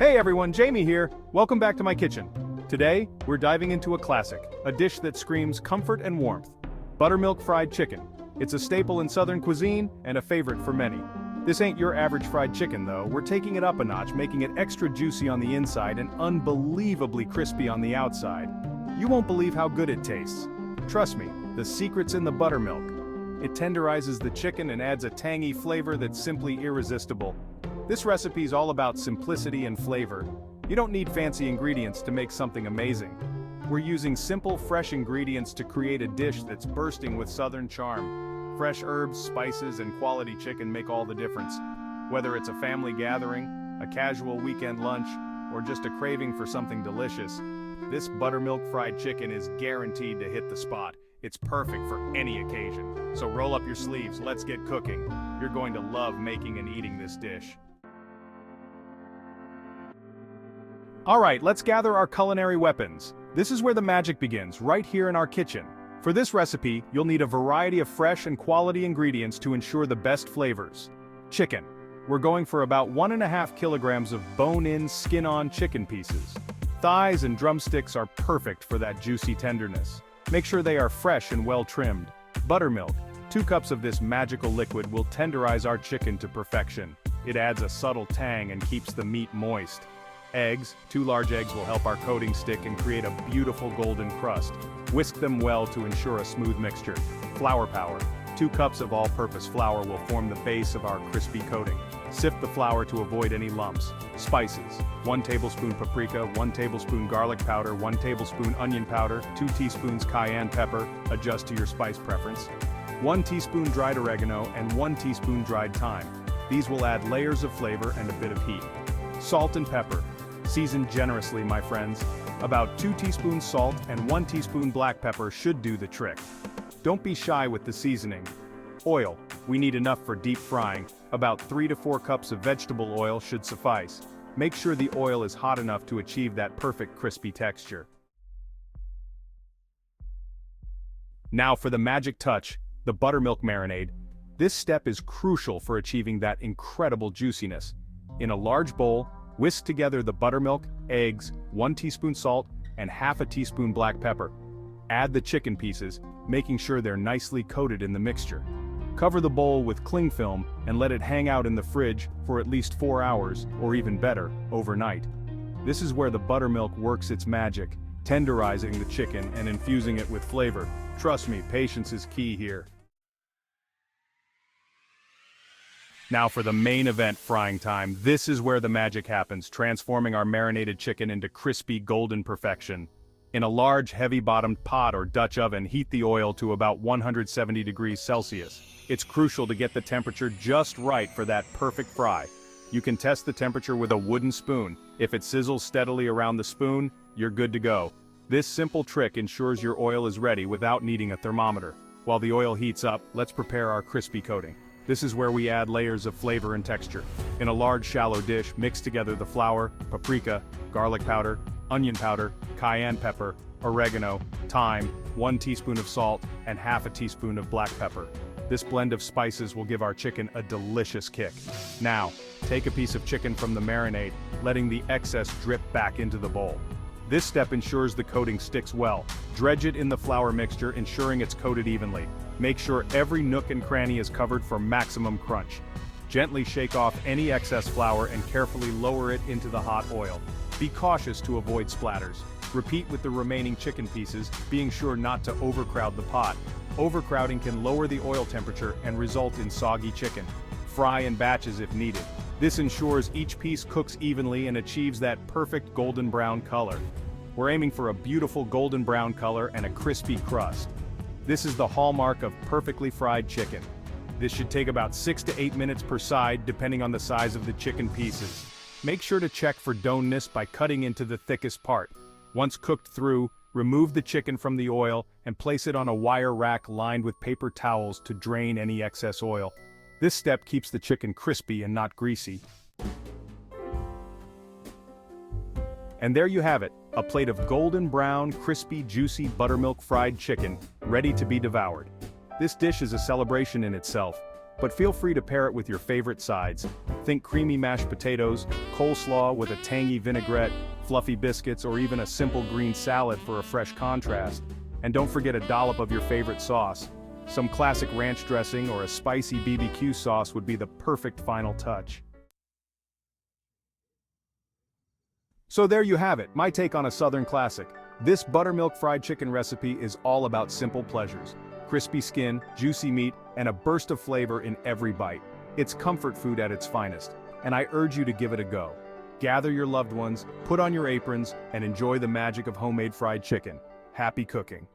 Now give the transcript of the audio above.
Hey everyone, Jamie here. Welcome back to my kitchen. Today, we're diving into a classic, a dish that screams comfort and warmth. Buttermilk fried chicken. It's a staple in Southern cuisine and a favorite for many. This ain't your average fried chicken though, we're taking it up a notch, making it extra juicy on the inside and unbelievably crispy on the outside. You won't believe how good it tastes. Trust me, the secret's in the buttermilk. It tenderizes the chicken and adds a tangy flavor that's simply irresistible. This recipe's all about simplicity and flavor. You don't need fancy ingredients to make something amazing. We're using simple, fresh ingredients to create a dish that's bursting with Southern charm. Fresh herbs, spices, and quality chicken make all the difference. Whether it's a family gathering, a casual weekend lunch, or just a craving for something delicious, this buttermilk fried chicken is guaranteed to hit the spot. It's perfect for any occasion. So roll up your sleeves, let's get cooking. You're going to love making and eating this dish. Alright, let's gather our culinary weapons. This is where the magic begins, right here in our kitchen. For this recipe, you'll need a variety of fresh and quality ingredients to ensure the best flavors. Chicken. We're going for about 1.5 kilograms of bone-in, skin-on chicken pieces. Thighs and drumsticks are perfect for that juicy tenderness. Make sure they are fresh and well-trimmed. Buttermilk. 2 cups of this magical liquid will tenderize our chicken to perfection. It adds a subtle tang and keeps the meat moist. Eggs. 2 large eggs will help our coating stick and create a beautiful golden crust. Whisk them well to ensure a smooth mixture. Flour power. 2 cups of all-purpose flour will form the base of our crispy coating. Sift the flour to avoid any lumps. Spices. 1 tablespoon paprika, 1 tablespoon garlic powder, 1 tablespoon onion powder, 2 teaspoons cayenne pepper, adjust to your spice preference. 1 teaspoon dried oregano and 1 teaspoon dried thyme. These will add layers of flavor and a bit of heat. Salt and pepper. Season generously, my friends. About 2 teaspoons salt and 1 teaspoon black pepper should do the trick. Don't be shy with the seasoning. Oil. We need enough for deep frying. About 3 to 4 cups of vegetable oil should suffice. Make sure the oil is hot enough to achieve that perfect crispy texture. Now for the magic touch, the buttermilk marinade. This step is crucial for achieving that incredible juiciness. In a large bowl, whisk together the buttermilk, eggs, 1 teaspoon salt, and half a teaspoon black pepper. Add the chicken pieces, making sure they're nicely coated in the mixture. Cover the bowl with cling film and let it hang out in the fridge for at least 4 hours, or even better, overnight. This is where the buttermilk works its magic, tenderizing the chicken and infusing it with flavor. Trust me, patience is key here. Now for the main event, frying time. This is where the magic happens, transforming our marinated chicken into crispy golden perfection. In a large, heavy-bottomed pot or Dutch oven, heat the oil to about 170 degrees Celsius. It's crucial to get the temperature just right for that perfect fry. You can test the temperature with a wooden spoon. If it sizzles steadily around the spoon, you're good to go. This simple trick ensures your oil is ready without needing a thermometer. While the oil heats up, let's prepare our crispy coating. This is where we add layers of flavor and texture. In a large shallow dish, mix together the flour, paprika, garlic powder, onion powder, cayenne pepper, oregano, thyme, 1 teaspoon of salt, and half a teaspoon of black pepper. This blend of spices will give our chicken a delicious kick. Now, take a piece of chicken from the marinade, letting the excess drip back into the bowl. This step ensures the coating sticks well. Dredge it in the flour mixture, ensuring it's coated evenly. Make sure every nook and cranny is covered for maximum crunch. Gently shake off any excess flour and carefully lower it into the hot oil. Be cautious to avoid splatters. Repeat with the remaining chicken pieces, being sure not to overcrowd the pot. Overcrowding can lower the oil temperature and result in soggy chicken. Fry in batches if needed. This ensures each piece cooks evenly and achieves that perfect golden brown color. We're aiming for a beautiful golden brown color and a crispy crust. This is the hallmark of perfectly fried chicken. This should take about 6 to 8 minutes per side, depending on the size of the chicken pieces. Make sure to check for doneness by cutting into the thickest part. Once cooked through, remove the chicken from the oil and place it on a wire rack lined with paper towels to drain any excess oil. This step keeps the chicken crispy and not greasy. And there you have it, a plate of golden brown, crispy, juicy buttermilk fried chicken, ready to be devoured. This dish is a celebration in itself. But feel free to pair it with your favorite sides. Think creamy mashed potatoes, coleslaw with a tangy vinaigrette, fluffy biscuits, or even a simple green salad for a fresh contrast. And don't forget a dollop of your favorite sauce. Some classic ranch dressing or a spicy BBQ sauce would be the perfect final touch. So there you have it, my take on a Southern classic. This buttermilk fried chicken recipe is all about simple pleasures. Crispy skin, juicy meat, and a burst of flavor in every bite. It's comfort food at its finest, and I urge you to give it a go. Gather your loved ones, put on your aprons, and enjoy the magic of homemade fried chicken. Happy cooking.